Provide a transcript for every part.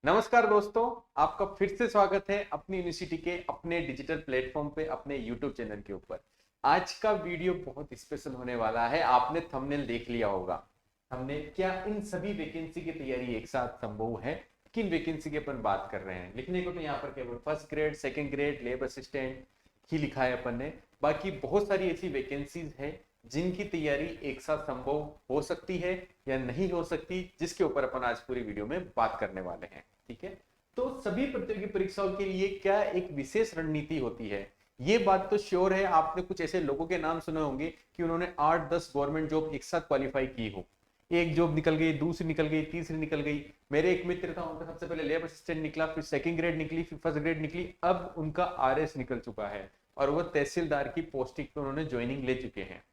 नमस्कार दोस्तों, आपका फिर से स्वागत है अपनी यूनिवर्सिटी के अपने डिजिटल प्लेटफॉर्म पे, अपने यूट्यूब चैनल के ऊपर। आज का वीडियो बहुत स्पेशल होने वाला है। आपने थंबनेल देख लिया होगा। हमने क्या इन सभी वैकेंसी की तैयारी एक साथ संभव है? किन वैकेंसी की अपन बात कर रहे हैं? लिखने को तो यहाँ पर केवल first grade, second grade, lab assistant ही लिखा है अपन ने। बाकी बहुत सारी ऐसी वैकेंसीज है जिनकी तैयारी एक साथ संभव हो सकती है या नहीं हो सकती, जिसके ऊपर अपन आज पूरी वीडियो में बात करने वाले हैं। ठीक है, तो सभी प्रतियोगी परीक्षाओं के लिए क्या एक विशेष रणनीति होती है? ये बात तो श्योर है, आपने कुछ ऐसे लोगों के नाम सुने होंगे कि उन्होंने 8-10 गवर्नमेंट जॉब एक साथ क्वालिफाई की हो। एक जॉब निकल गई, दूसरी निकल गई, तीसरी निकल गई। मेरे एक मित्र था, उनका सबसे पहले लेबर असिस्टेंट निकला, फिर सेकंड ग्रेड निकली, फिर फर्स्ट ग्रेड निकली, अब उनका आरएस निकल चुका है और वो तहसीलदार की पोस्टिंग पे उन्होंने ज्वाइनिंग ले चुके हैं।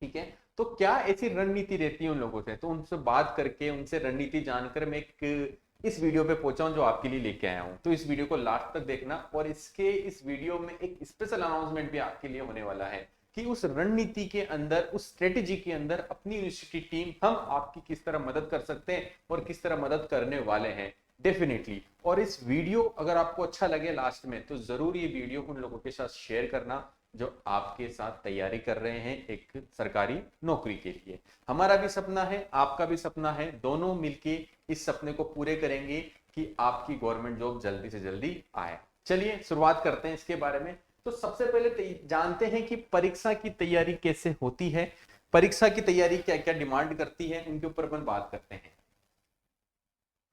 ठीक है, तो क्या ऐसी रणनीति रहती है उन लोगों से? तो उनसे बात करके, उनसे रणनीति जानकर मैं एक इस वीडियो पे पहुंचा हूं जो आपके लिए लेके आया हूं। तो इस वीडियो को लास्ट तक देखना, और इस वीडियो में एक स्पेशल अनाउंसमेंट भी आपके लिए होने वाला है कि उस रणनीति के अंदर, उस स्ट्रेटेजी के अंदर अपनी यूनिवर्सिटी टीम, हम आपकी किस तरह मदद कर सकते हैं और किस तरह मदद करने वाले हैं डेफिनेटली। और इस वीडियो अगर आपको अच्छा लगे लास्ट में, तो जरूर ये वीडियो उन लोगों के साथ शेयर करना जो आपके साथ तैयारी कर रहे हैं एक सरकारी नौकरी के लिए। हमारा भी सपना है, आपका भी सपना है, दोनों मिलके इस सपने को पूरे करेंगे कि आपकी गवर्नमेंट जॉब जल्दी से जल्दी आए। चलिए शुरुआत करते हैं इसके बारे में। तो सबसे पहले जानते हैं कि परीक्षा की तैयारी कैसे होती है, परीक्षा की तैयारी क्या क्या डिमांड करती है, उनके ऊपर अपन बात करते हैं।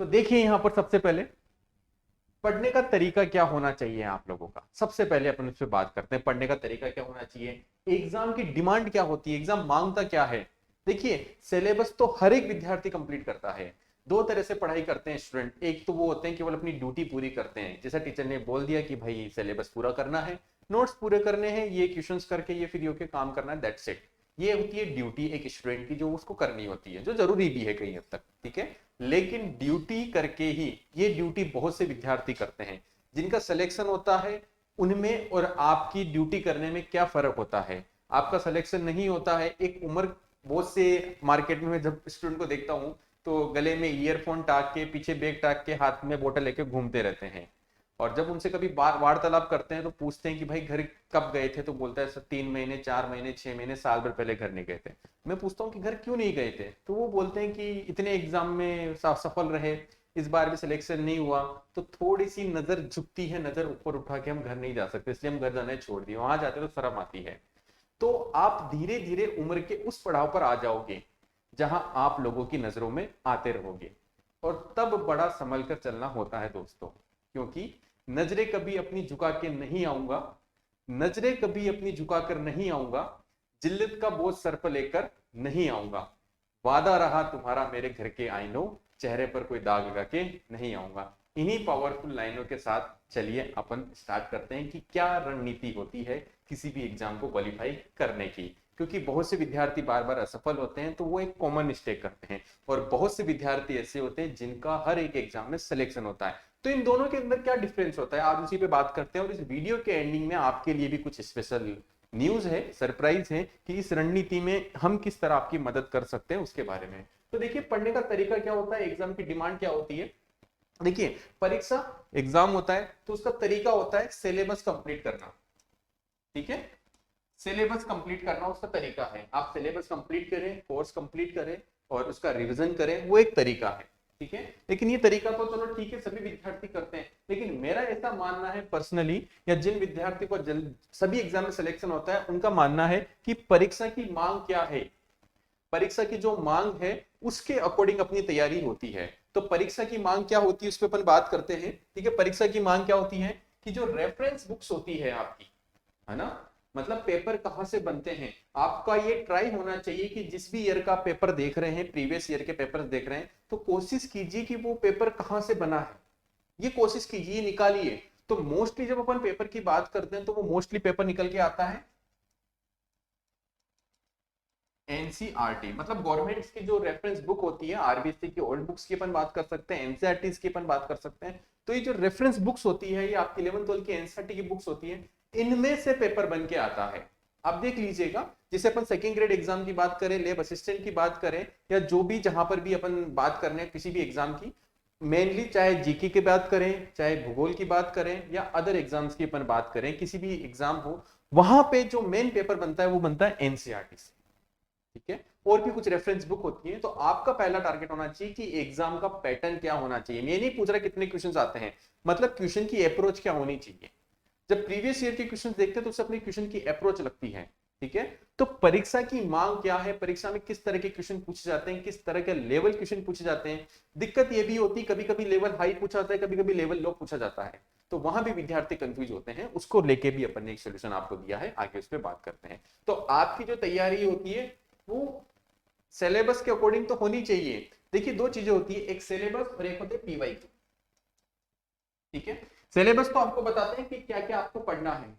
तो देखिए यहां पर सबसे पहले पढ़ने का तरीका क्या होना चाहिए आप लोगों का। सबसे पहले अपन इस पे बात करते हैं, पढ़ने का तरीका क्या होना चाहिए, एग्जाम की डिमांड क्या होती है, एग्जाम मांगता क्या है। देखिए, सिलेबस तो हर एक विद्यार्थी कंप्लीट करता है। दो तरह से पढ़ाई करते हैं स्टूडेंट। एक तो वो होते हैं केवल अपनी ड्यूटी पूरी करते हैं, जैसा टीचर ने बोल दिया कि भाई सिलेबस पूरा करना है, नोट्स पूरे करने हैं, ये क्वेश्चंस करके ये फ्री होके काम करना है, दैट्स इट। ये होती है ड्यूटी एक स्टूडेंट की, जो उसको करनी होती है, जो जरूरी भी है कहीं हद तक। ठीक है, लेकिन ड्यूटी करके ही, ये ड्यूटी बहुत से विद्यार्थी करते हैं। जिनका सिलेक्शन होता है उनमें और आपकी ड्यूटी करने में क्या फर्क होता है? आपका सिलेक्शन नहीं होता है। एक उम्र, बहुत से मार्केट में जब स्टूडेंट को देखता हूं तो गले में ईयरफोन टाक के, पीछे बैग टाक के, हाथ में बोतल लेके घूमते रहते हैं। और जब उनसे कभी वार्तालाप करते हैं तो पूछते हैं कि भाई घर कब गए थे, तो बोलता है सर 3 महीने, 4 महीने, 6 महीने, साल भर पहले घर नहीं गए थे। मैं पूछता हूँ कि घर क्यों नहीं गए थे, तो वो बोलते हैं कि इतने एग्जाम में सफल रहे, इस बार भी सिलेक्शन नहीं हुआ, तो थोड़ी सी नजर झुकती है, नजर ऊपर उठा के हम घर नहीं जा सकते, इसलिए हम घर जाने छोड़ दिए, वहां जाते तो शर्म आती है। तो आप धीरे धीरे उम्र के उस पड़ाव पर आ जाओगे जहां आप लोगों की नजरों में आते रहोगे, और तब बड़ा संभल कर चलना होता है दोस्तों। क्योंकि नजरें कभी अपनी झुका के नहीं आऊंगा, नजरें कभी अपनी झुका कर नहीं आऊंगा, जिल्लत का बोझ सर पर लेकर नहीं आऊंगा, वादा रहा तुम्हारा मेरे घर के आईनों, चेहरे पर कोई दाग लगा के नहीं आऊंगा। इन्हीं पावरफुल लाइनों के साथ चलिए अपन स्टार्ट करते हैं कि क्या रणनीति होती है किसी भी एग्जाम को क्वालिफाई करने की। क्योंकि बहुत से विद्यार्थी बार बार असफल होते हैं, तो वो एक कॉमन मिस्टेक करते हैं, और बहुत से विद्यार्थी ऐसे होते हैं जिनका हर एक एग्जाम में सिलेक्शन होता है। तो इन दोनों के अंदर क्या डिफरेंस होता है, आज उसी पे बात करते हैं। और इस वीडियो के एंडिंग में आपके लिए भी कुछ स्पेशल न्यूज है, सरप्राइज है कि इस रणनीति में हम किस तरह आपकी मदद कर सकते हैं उसके बारे में। तो देखिए, पढ़ने का तरीका क्या होता है, एग्जाम की डिमांड क्या होती है। देखिए, परीक्षा एग्जाम होता है तो उसका तरीका होता है सिलेबस कंप्लीट करना। ठीक है, सिलेबस कंप्लीट करना उसका तरीका है। आप सिलेबस कंप्लीट करें, कोर्स कंप्लीट करें और उसका रिवीजन करें, वो एक तरीका है। ठीक है, लेकिन ये तरीका तो चलो ठीक है, सभी विद्यार्थी करते हैं, लेकिन मेरा ऐसा मानना है पर्सनली, या जिन विद्यार्थी को सभी एग्जाम में सिलेक्शन होता है उनका मानना है कि परीक्षा की मांग क्या है, परीक्षा की जो मांग है उसके अकॉर्डिंग अपनी तैयारी होती है। तो परीक्षा की मांग क्या होती है उस पर अपन बात करते हैं। ठीक है, परीक्षा की मांग क्या होती है कि जो रेफरेंस बुक्स होती है आपकी, है ना, मतलब पेपर कहां से बनते हैं, आपका ये ट्राई होना चाहिए कि जिस भी ईयर का पेपर देख रहे हैं, प्रीवियस ईयर के पेपर देख रहे हैं, तो कोशिश कीजिए कि वो पेपर कहां से बना है, ये कोशिश कीजिए, निकालिए। तो मोस्टली जब अपन पेपर की बात करते हैं तो वो मोस्टली पेपर निकल के आता है एनसीईआरटी, मतलब गवर्नमेंट की जो रेफरेंस बुक होती है, आरबीसी की ओल्ड बुक्स की अपन बात कर सकते हैं, एनसीईआरटी की अपन बात कर सकते हैं। तो ये जो रेफरेंस बुक्स होती है, ये आपकी 11th-12 की एनसीईआरटी की बुक्स होती है, इनमें से पेपर बन के आता है। आप देख लीजिएगा, जैसे अपन सेकंड ग्रेड एग्जाम की बात करें, लेब असिस्टेंट की बात करें, या जो भी जहां पर भी अपन बात कर रहे हैं किसी भी एग्जाम की, मेनली चाहे जीके की बात करें, चाहे भूगोल की बात करें या अदर एग्जाम्स की अपन बात करें, किसी भी एग्जाम हो, वहां पे जो मेन पेपर बनता है वो बनता है एनसीईआरटी से। ठीक है, और भी कुछ रेफरेंस बुक होती है। तो आपका पहला टारगेट होना चाहिए कि एग्जाम का पैटर्न क्या होना चाहिए। मैं नहीं पूछ रहा कितने क्वेश्चंस आते हैं, मतलब क्वेश्चन की अप्रोच क्या होनी चाहिए। जब प्रीवियस ईयर के क्वेश्चन देखते हैं तो उससे अपनी क्वेश्चन की अप्रोच लगती है। ठीक है, तो परीक्षा की मांग क्या है, परीक्षा में किस तरह के क्वेश्चन पूछे जाते हैं, किस तरह के लेवल क्वेश्चन पूछे जाते हैं। दिक्कत यह भी होती है कभी कभी लेवल हाई पूछा जाता है, कभी कभी लेवल लो पूछा जाता है, तो वहां भी विद्यार्थी कंफ्यूज होते हैं। उसको लेके भी अपन ने एक सोल्यूशन आपको दिया है, आगे उस पर बात करते हैं। तो आपकी जो तैयारी होती है वो सिलेबस के अकॉर्डिंग तो होनी चाहिए। देखिए दो चीजें होती है, एक सिलेबस और एक होते हैं पीवाईक्यू। ठीक है, सिलेबस तो आपको बताते हैं कि क्या क्या आपको पढ़ना है,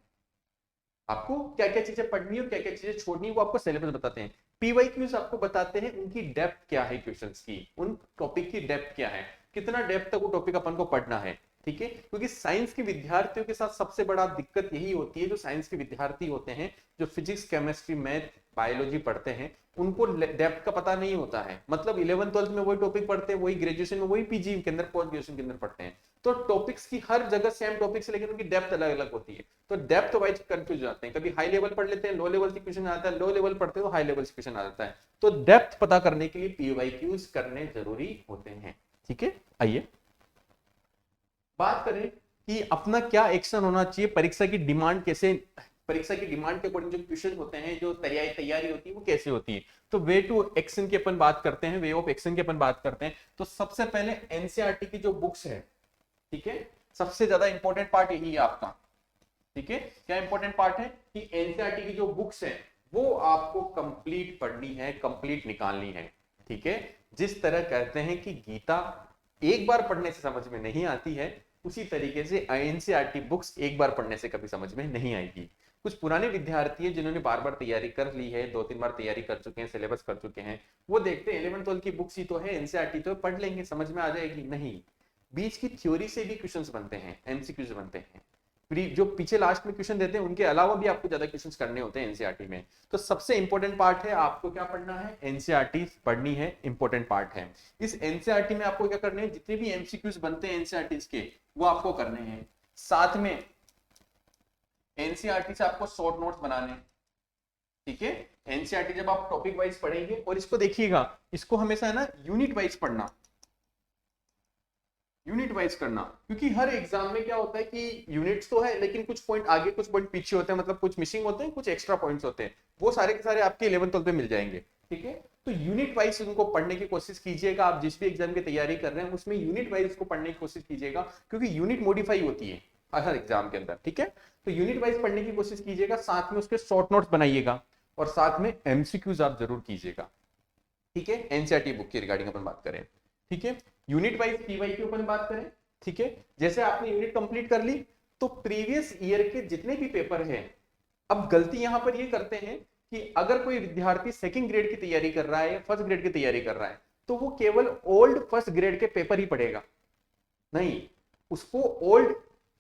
आपको क्या क्या चीजें पढ़नी है और क्या क्या चीजें छोड़नी है, वो आपको सिलेबस बताते हैं। पीवाईक्यूज आपको बताते हैं उनकी डेप्थ क्या है, क्वेश्चंस की, उन टॉपिक की डेप्थ क्या है, कितना डेप्थ तक वो टॉपिक अपन को पढ़ना है। ठीक है, क्योंकि साइंस के विद्यार्थियों के साथ सबसे बड़ा दिक्कत यही होती है, जो साइंस के विद्यार्थी होते हैं, जो फिजिक्स केमिस्ट्री मैथ बायोलॉजी पढ़ते हैं, उनको डेप्थ का पता नहीं होता है। मतलब 11th 12th में वही टॉपिक पढ़ते हैं, वही ग्रेजुएशन में वही पीजी के अंदर पोस्ट ग्रेजुएशन के अंदर पढ़ते हैं। तो टॉपिक्स की हर जगह सेम टॉपिक्स, लेकिन उनकी डेप्थ अलग अलग होती है। तो डेप्थ वाइज कंफ्यूज हो जाते हैं, कभी हाई लेवल पढ़ लेते हैं, लो लेवल से क्वेश्चन आता है, लो लेवल पढ़ते हैं तो हाई लेवल से क्वेश्चन आ जाता है। तो डेप्थ पता करने के लिए पीवाईक्यूज करने जरूरी होते हैं। ठीक है, आइए बात करें कि अपना क्या एक्शन होना चाहिए, परीक्षा की डिमांड कैसे, परीक्षा की डिमांड के अकॉर्डिंग जो क्वेश्चन होते हैं, जो तैयारी होती है वो कैसे होती है। तो वे टू एक्शन की अपन बात करते हैं, वे ऑफ एक्शन की अपन बात करते हैं। तो सबसे पहले एनसीईआरटी की जो बुक्स है, ठीक है, सबसे ज्यादा इंपॉर्टेंट पार्ट यही है आपका। ठीक है, क्या इंपॉर्टेंट पार्ट है कि एनसीईआरटी की जो बुक्स है वो आपको कंप्लीट पढ़नी है, कंप्लीट निकालनी है। ठीक है, जिस तरह कहते हैं कि गीता एक बार पढ़ने से समझ में नहीं आती है, उसी तरीके से एनसीईआरटी बुक्स एक बार पढ़ने से कभी समझ में नहीं आएगी। कुछ पुराने विद्यार्थी है जिन्होंने बार बार तैयारी कर ली है, 2-3 बार तैयारी कर चुके हैं, सिलेबस कर चुके हैं, वो देखते हैं 11th 12th की बुक्स ही तो है, एनसीईआरटी तो पढ़ लेंगे, समझ में आ जाएगी। नहीं, बीच की थ्योरी से भी क्वेश्चंस बनते हैं, एमसीक्यूज बनते हैं। जो पीछे लास्ट में क्वेश्चन देते हैं उनके अलावा भी आपको ज्यादा क्वेश्चंस करने होते हैं एनसीईआरटी में। तो सबसे इंपॉर्टेंट पार्ट है, आपको क्या पढ़ना है, एनसीईआरटी पढ़नी है, इंपॉर्टेंट पार्ट है। इस एनसीईआरटी में आपको क्या करने हैं, जितने भी एमसीक्यूज बनते हैं एनसीईआरटी के वो आपको करने हैं। साथ में एनसीईआरटी से आपको शॉर्ट नोट्स बनाने हैं। ठीक है, एनसीईआरटी जब आप टॉपिक वाइज पढ़ेंगे, और इसको देखिएगा, इसको हमेशा है ना यूनिट वाइज पढ़ना, यूनिट वाइज करना, क्योंकि हर एग्जाम में क्या होता है कि यूनिट्स तो है लेकिन कुछ पॉइंट आगे कुछ पॉइंट पीछे होते हैं, मतलब कुछ मिसिंग होते हैं, कुछ एक्स्ट्रा पॉइंट्स होते हैं, वो सारे के सारे आपके 11th 12th पे मिल जाएंगे। ठीक है, तो यूनिट वाइज उनको पढ़ने की कोशिश कीजिएगा। आप जिस भी एग्जाम की तैयारी कर रहे हैं उसमें यूनिट वाइज को पढ़ने की कोशिश कीजिएगा, क्योंकि यूनिट मॉडिफाई होती है हर एग्जाम के अंदर। ठीक है, तो यूनिट वाइज पढ़ने की कोशिश कीजिएगा, साथ में उसके शॉर्ट नोट्स बनाइएगा और साथ में एमसीक्यूज आप जरूर कीजिएगा। ठीक है, एनसीईआरटी बुक की रिगार्डिंग अपन बात करें। ठीक है, यूनिट वाइज पीवाईक्यू अपन बात करें। ठीक है, जैसे आपने यूनिट कंप्लीट कर ली तो प्रीवियस ईयर के जितने भी पेपर हैं, अब गलती यहां पर ये करते हैं कि अगर कोई विद्यार्थी सेकंड ग्रेड की तैयारी कर रहा है या फर्स्ट ग्रेड की तैयारी कर रहा है तो वो केवल ओल्ड फर्स्ट ग्रेड के पेपर ही पढ़ेगा। नहीं, उसको ओल्ड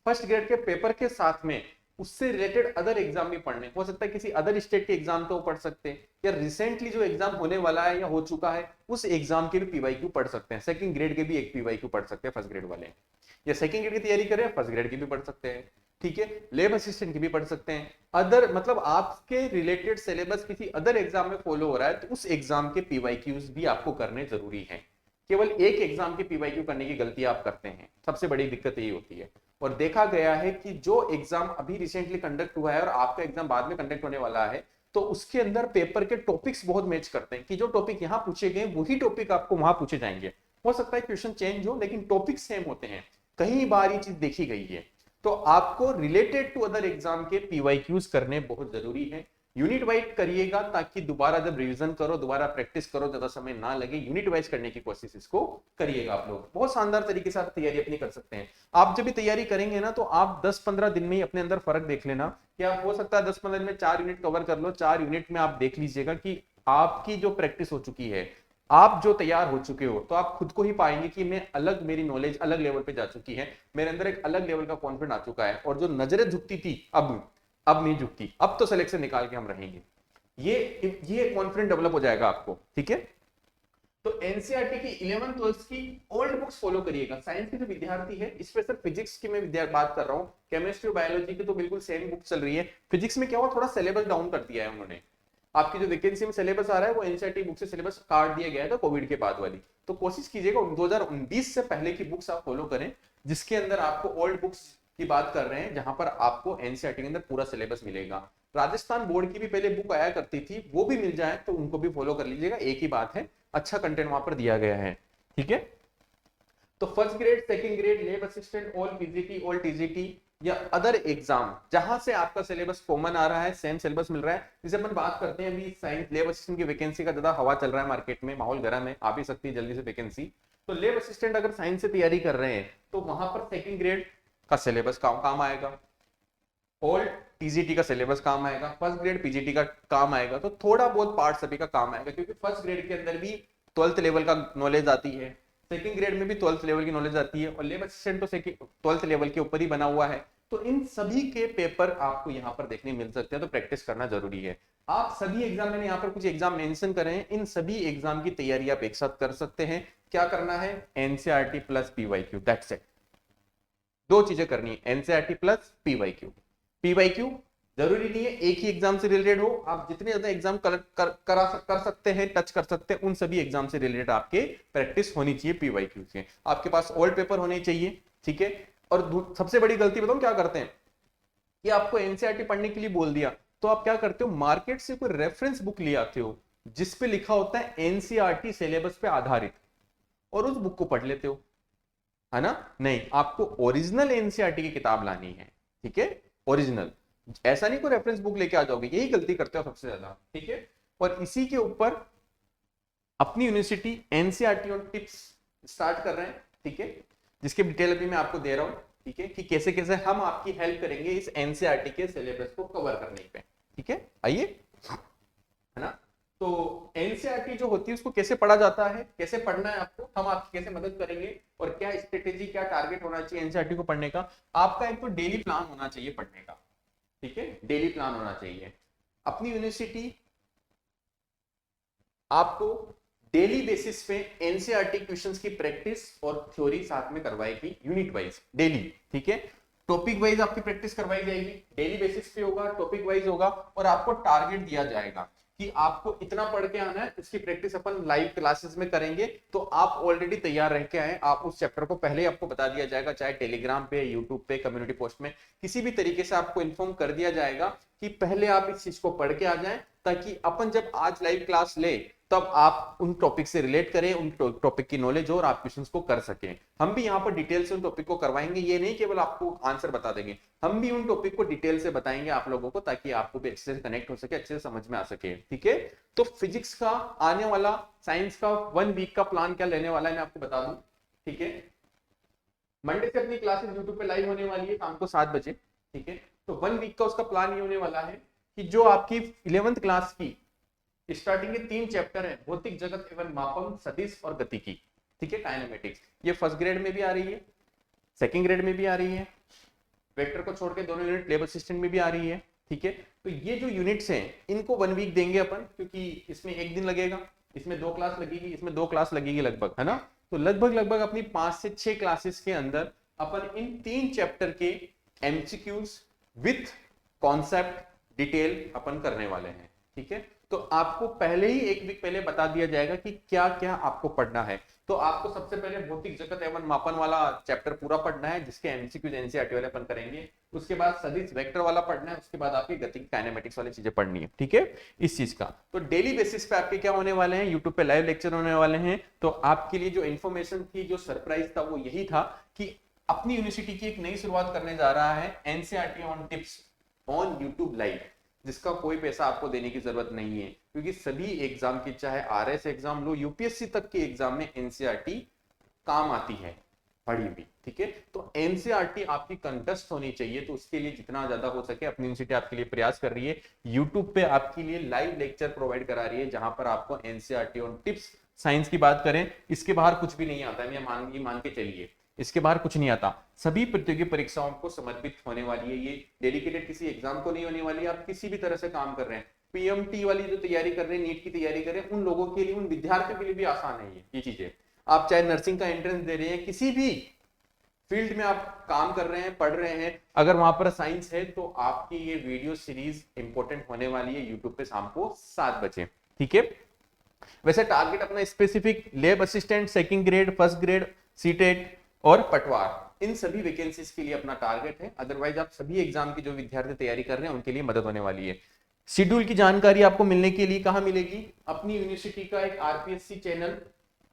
फर्स्ट ग्रेड के पेपर के साथ में उससे रिलेटेड अदर एग्जाम भी पढ़ने, हो सकता है किसी अदर स्टेट के एग्जाम तो पढ़ सकते हैं, या रिसेंटली जो एग्जाम होने वाला है या हो चुका है उस एग्जाम के भी पीवाईक्यू पढ़ सकते हैं। सेकंड ग्रेड के भी एक पीवाईक्यू पढ़ सकते हैं फर्स्ट ग्रेड वाले, या सेकंड ग्रेड की तैयारी कर रहे हैं फर्स्ट ग्रेड की भी पढ़ सकते हैं। ठीक है, लैब असिस्टेंट की भी पढ़ सकते हैं। अदर मतलब आपके रिलेटेड सिलेबस किसी अदर एग्जाम में फॉलो हो रहा है तो उस एग्जाम के पीवाईक्यूज भी आपको करने जरूरी है। केवल एक एग्जाम की पीवाईक्यू करने की गलती आप करते हैं, सबसे बड़ी दिक्कत यही होती है। और देखा गया है कि जो एग्जाम अभी रिसेंटली कंडक्ट हुआ है और आपका एग्जाम बाद में कंडक्ट होने वाला है, तो उसके अंदर पेपर के टॉपिक्स बहुत मैच करते हैं कि जो टॉपिक यहां पूछे गए वही टॉपिक आपको वहां पूछे जाएंगे। हो सकता है क्वेश्चन चेंज हो लेकिन टॉपिक सेम होते हैं, कई बार ये चीज देखी गई है। तो आपको रिलेटेड टू अदर एग्जाम के पीवाईक्यूज करने बहुत जरूरी है। यूनिट वाइज करिएगा ताकि दोबारा जब रिवीजन करो, दोबारा प्रैक्टिस करो, ज्यादा समय ना लगे। यूनिट वाइज करने की कोशिश इसको करिएगा। आप लोग बहुत शानदार तरीके से आप तैयारी अपनी कर सकते हैं। आप जब भी तैयारी करेंगे ना तो आप 10-15 दिन में ही अपने अंदर फर्क देख लेना। क्या हो सकता है 10-15 दिन में 4 यूनिट कवर कर लो, 4 यूनिट में आप देख लीजिएगा कि आपकी जो प्रैक्टिस हो चुकी है, आप जो तैयार हो चुके हो, तो आप खुद को ही पाएंगे कि मैं अलग, मेरी नॉलेज अलग लेवल पे जा चुकी है, मेरे अंदर एक अलग लेवल का कॉन्फिडेंस आ चुका है, और जो नजरें झुकती थी अब नहीं झुकती, अब तो सिलेक्शन निकाल के हम रहेंगे। ये कॉन्फिडेंस डेवलप हो जाएगा आपको। ठीक है, तो एनसीईआरटी की 11th 12th की ओल्ड बुक्स फॉलो करिएगा। साइंस के जो विद्यार्थी है, स्पेशल फिजिक्स की मैं बात कर रहा हूँ, केमिस्ट्री और बायोलॉजी की तो बिल्कुल सेम बुक चल रही है। फिजिक्स में क्या हुआ, थोड़ा सिलेबस डाउन कर दिया है उन्होंने। आपकी जो वैकेंसी में सिलेबस आ रहा है वो एनसीईआरटी बुक से सिलेबस काट दिया गया है, तो कोविड के बाद वाली। तो कोशिश कीजिएगा 2019 से पहले की बुक्स आप फॉलो करें, जिसके अंदर आपको ओल्ड बुक्स की बात कर रहे हैं, जहां पर आपको एनसीईआरटी के अंदर पूरा सिलेबस मिलेगा। राजस्थान बोर्ड की भी पहले बुक आया करती थी, वो भी मिल जाए तो उनको भी फॉलो कर लीजिएगा, एक ही बात है, अच्छा कंटेंट वहां पर दिया गया है। ठीक है, तो first grade, second grade, lab assistant, all PGT, all TGT या अदर एग्जाम जहां से आपका सिलेबस कॉमन आ रहा है, सेम सिलेबस मिल रहा है। जैसे अपन बात करते हैं, अभी साइंस लैब असिस्टेंट की वैकेंसी का ज्यादा हवा चल रहा है मार्केट में, माहौल गर्म है, आ भी सकती है जल्दी से वैकेंसी। तो लैब असिस्टेंट अगर साइंस से तैयारी कर रहे हैं तो वहां पर सेकंड ग्रेड का सिलेबस काम आएगा, ऑल टीजीटी का सिलेबस काम आएगा, फर्स्ट ग्रेड पीजीटी का काम आएगा, तो थोड़ा बहुत पार्ट सभी का काम आएगा, क्योंकि फर्स्ट ग्रेड के अंदर भी 12th लेवल का नॉलेज आती है, सेकंड ग्रेड में भी 12th लेवल की नॉलेज आती है, और लेब असिस्टेंट तो 12th लेवल के ऊपर ही बना हुआ है। तो इन सभी के पेपर आपको यहाँ पर देखने मिल सकते हैं, तो प्रैक्टिस करना जरूरी है। आप सभी एग्जाम, मैंने यहाँ पर कुछ एग्जाम मेंशन करे हैं, इन सभी एग्जाम की तैयारी आप एक साथ कर सकते हैं। क्या करना है, NCERT plus PYQ, that's it. दो चीजें करनी है, एनसीईआरटी प्लस पीवाईक्यू। पीवाईक्यू जरूरी नहीं है एक ही एग्जाम से रिलेटेड हो, आप जितने ज्यादा एग्जाम कर सकते हैं, टच कर सकते हैं, उन सभी एग्जाम से रिलेटेड आपके प्रैक्टिस होनी चाहिए पीवाईक्यू से। आपके पास ओल्ड पेपर होने चाहिए, ठीक है। और सबसे बड़ी गलती बताऊं क्या करते हैं, कि आपको एनसीईआरटी पढ़ने के लिए बोल दिया, तो आप क्या करते हो, मार्केट से कोई रेफरेंस बुक ले आते हो जिसपे लिखा होता है एनसीईआरटी सिलेबस पे आधारित, और उस बुक को पढ़ लेते हो, है ना। नहीं, आपको ओरिजिनल एनसीईआरटी की किताब लानी है, ठीक है, ओरिजिनल। ऐसा नहीं कोई रेफरेंस बुक लेके आ जाओगे, यही गलती करते हो सबसे ज्यादा, ठीक है। और इसी के ऊपर अपनी यूनिवर्सिटी एनसीईआरटी और टिप्स स्टार्ट कर रहे हैं, ठीक है, जिसकी डिटेल अभी मैं आपको दे रहा हूं, ठीक है, कि कैसे कैसे हम आपकी हेल्प करेंगे इस एनसीईआरटी के सिलेबस को कवर करने पे, ठीक है। आइए, है ना। तो एनसीईआरटी जो होती है उसको कैसे पढ़ा जाता है, कैसे पढ़ना है आपको, हम आपकी कैसे मदद करेंगे, और क्या स्ट्रेटेजी, क्या टारगेट होना चाहिए एनसीईआरटी को पढ़ने का। आपका एक तो डेली प्लान होना चाहिए पढ़ने का, ठीक है, डेली प्लान होना चाहिए। अपनी यूनिवर्सिटी आपको डेली बेसिस पे एनसीईआरटी क्वेश्चंस की प्रैक्टिस और थ्योरी साथ में करवाएगी, यूनिट वाइज डेली, ठीक है। टॉपिक वाइज आपकी प्रैक्टिस करवाई जाएगी, डेली बेसिस पे होगा, टॉपिक वाइज होगा, और आपको टारगेट दिया जाएगा कि आपको इतना पढ़ के आना है। इसकी प्रैक्टिस अपन लाइव क्लासेस में करेंगे, तो आप ऑलरेडी तैयार रह के आए, आप उस चैप्टर को पहले ही आपको बता दिया जाएगा, चाहे टेलीग्राम पे, यूट्यूब पे, कम्युनिटी पोस्ट में, किसी भी तरीके से आपको इन्फॉर्म कर दिया जाएगा कि पहले आप इस चीज को पढ़ के आ जाएं, ताकि अपन जब आज लाइव क्लास ले तब आप उन टॉपिक से रिलेट करें, उन टॉपिक की नॉलेज हो, और आप क्वेश्चंस को कर सकें। हम भी यहाँ पर डिटेल से उन टॉपिक को करवाएंगे, ये नहीं केवल आपको आंसर बता देंगे, हम भी उन टॉपिक को डिटेल से बताएंगे आप लोगों को, ताकि आपको भी अच्छे से कनेक्ट हो सके, अच्छे से समझ में आ सके, ठीक है। तो फिजिक्स का आने वाला, साइंस का 1 वीक का प्लान क्या लेने वाला है मैं आपको बता दूं, ठीक है। मंडे से अपनी क्लासेस यूट्यूब पे लाइव होने वाली है शाम को 7 बजे, ठीक है। तो 1 वीक का उसका प्लान ये होने वाला है कि जो आपकी 11th क्लास की स्टार्टिंग के 3 चैप्टर है, भौतिक जगत एवं मापन, सदिश और गतिकी, ठीक है, काइनेमेटिक्स, ये फर्स्ट ग्रेड में भी आ रही है, सेकंड ग्रेड में भी आ रही है, वेक्टर को छोड़ के दोनों यूनिट लेब असिस्टेंट में भी आ रही है, ठीक है। तो ये जो यूनिट्स हैं इनको 1 वीक देंगे अपन, क्योंकि इसमें 1 दिन लगेगा, इसमें 2 क्लास लगेगी, इसमें 2 क्लास लगेगी लगभग, है ना। तो लगभग अपनी 5 से 6 क्लासेस के अंदर अपन इन 3 चैप्टर के एमसीक्यूज विथ कॉन्सेप्ट डिटेल अपन करने वाले हैं, ठीक है। तो आपको पहले ही 1 वीक पहले बता दिया जाएगा कि क्या क्या आपको पढ़ना है। तो आपको सबसे पहले भौतिक जगत एवं मापन वाला चैप्टर पूरा पढ़ना है, जिसके एमसीक्यूज एनसीईआरटी वाले अपन करेंगे। उसके बाद सदिश वेक्टर वाला पढ़ना है, उसके बाद आपकी गतिकी काइनेमेटिक्स वाली चीजें पढ़नी है, ठीक है, इस चीज का। तो डेली बेसिस पे आपके क्या होने वाले हैं, यूट्यूब पे लाइव लेक्चर होने वाले हैं। तो आपके लिए जो इन्फॉर्मेशन थी, जो सरप्राइज था, वो यही था कि अपनी यूनिवर्सिटी की एक नई शुरुआत करने जा रहा है, NCERT on tips on YouTube live, जिसका कोई पैसा आपको देने की जरूरत नहीं है, क्योंकि सभी एग्जाम की, चाहे आरएस एग्जाम लो, यूपीएससी तक के एग्जाम में एनसीईआरटी काम आती है पढ़ी हुई, ठीक है। तो एनसीईआरटी आपकी कंटेस्ट होनी चाहिए, तो उसके लिए जितना ज्यादा हो सके अपनी यूनिवर्सिटी आपके लिए प्रयास कर रही है। यूट्यूब पे आपके लिए लाइव लेक्चर प्रोवाइड करा रही है, जहां पर आपको एनसीईआरटी ऑन टिप्स, साइंस की बात करें, इसके बाहर कुछ भी नहीं आता है, मैं मान के चलिए, इसके बाहर कुछ नहीं आता। सभी प्रतियोगी परीक्षाओं को समर्पित होने वाली है, ये डेडिकेटेड किसी एग्जाम को नहीं होने वाली है। आप किसी भी तरह से काम कर रहे हैं, पीएमटी वाली जो तैयारी कर रहे हैं, नीट की तैयारी कर रहे हैं, उन लोगों के लिए, उन विद्यार्थियों के लिए भी आसान है ये चीजें। आप चाहे नर्सिंग का एंट्रेंस दे रहे हैं, किसी भी फील्ड में आप काम कर रहे हैं, पढ़ रहे हैं, अगर वहां पर साइंस है तो आपकी ये वीडियो सीरीज इंपॉर्टेंट होने वाली है यूट्यूब पे शाम को 7 बजे। ठीक है। वैसे टारगेट अपना specific lab assistant, second grade, first grade, CTET और पटवार, इन सभी वैकेंसीज के लिए अपना टारगेट है। अदरवाइज आप सभी एग्जाम की जो विद्यार्थी तैयारी कर रहे हैं उनके लिए मदद होने वाली है। शेड्यूल की जानकारी आपको मिलने के लिए कहां मिलेगी? अपनी यूनिवर्सिटी का एक आरपीएससी चैनल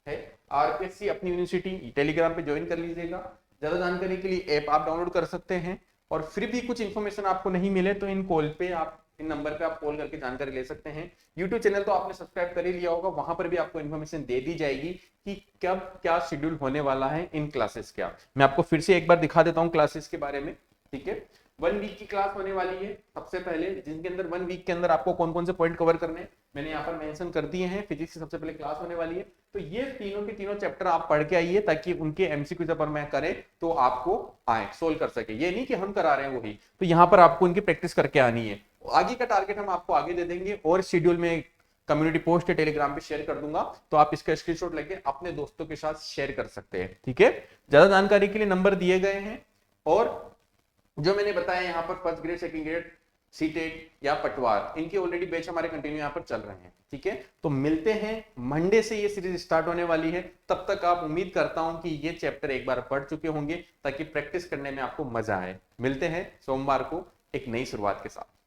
है, आरपीएससी अपनी यूनिवर्सिटी, टेलीग्राम पे ज्वाइन कर लीजिएगा। ज्यादा जानकारी के लिए ऐप आप डाउनलोड कर सकते हैं, और फिर भी कुछ इंफॉर्मेशन आपको नहीं मिले तो इन कॉल पे आप, इन नंबर पे आप कॉल करके जानकारी ले सकते हैं। यूट्यूब चैनल तो आपने सब्सक्राइब कर ही लिया होगा, वहां पर भी आपको इन्फॉर्मेशन दे दी जाएगी कि कब क्या शेड्यूल होने वाला है इन क्लासेस का। मैं आपको फिर से एक बार दिखा देता हूँ क्लासेस के बारे में। ठीक है, 1 वीक की क्लास होने वाली है सबसे पहले, जिनके अंदर 1 वीक के अंदर आपको कौन कौन से पॉइंट कवर करने हैं मैंने यहाँ पर मेंशन कर दिए हैं। फिजिक्स की सबसे पहले क्लास होने वाली है, तो ये तीनों के तीनों चैप्टर आप पढ़ के आइए ताकि उनके एमसीक्यू जब मैं करें तो आपको आए, सोल्व कर सके। ये नहीं कि हम करा रहे हैं वही, तो यहाँ पर आपको उनकी प्रैक्टिस करके आनी है। आगे का टारगेट हम आपको आगे दे देंगे, और शेड्यूल में कम्युनिटी पोस्ट है टेलीग्राम पे शेयर कर दूंगा, तो आप इसका स्क्रीनशॉट लेके अपने दोस्तों के साथ शेयर कर सकते हैं। ठीक है, ज्यादा जानकारी के लिए नंबर दिए गए हैं, और जो मैंने बताया यहाँ पर first grade, second grade, CTET या पटवार, इनके ऑलरेडी बैच हमारे कंटिन्यू यहाँ पर चल रहे हैं। ठीक है, तो मिलते हैं मंडे से ये सीरीज स्टार्ट होने वाली है। तब तक आप, उम्मीद करता हूं कि ये चैप्टर एक बार पढ़ चुके होंगे ताकि प्रैक्टिस करने में आपको मजा आए। मिलते हैं सोमवार को एक नई शुरुआत के साथ।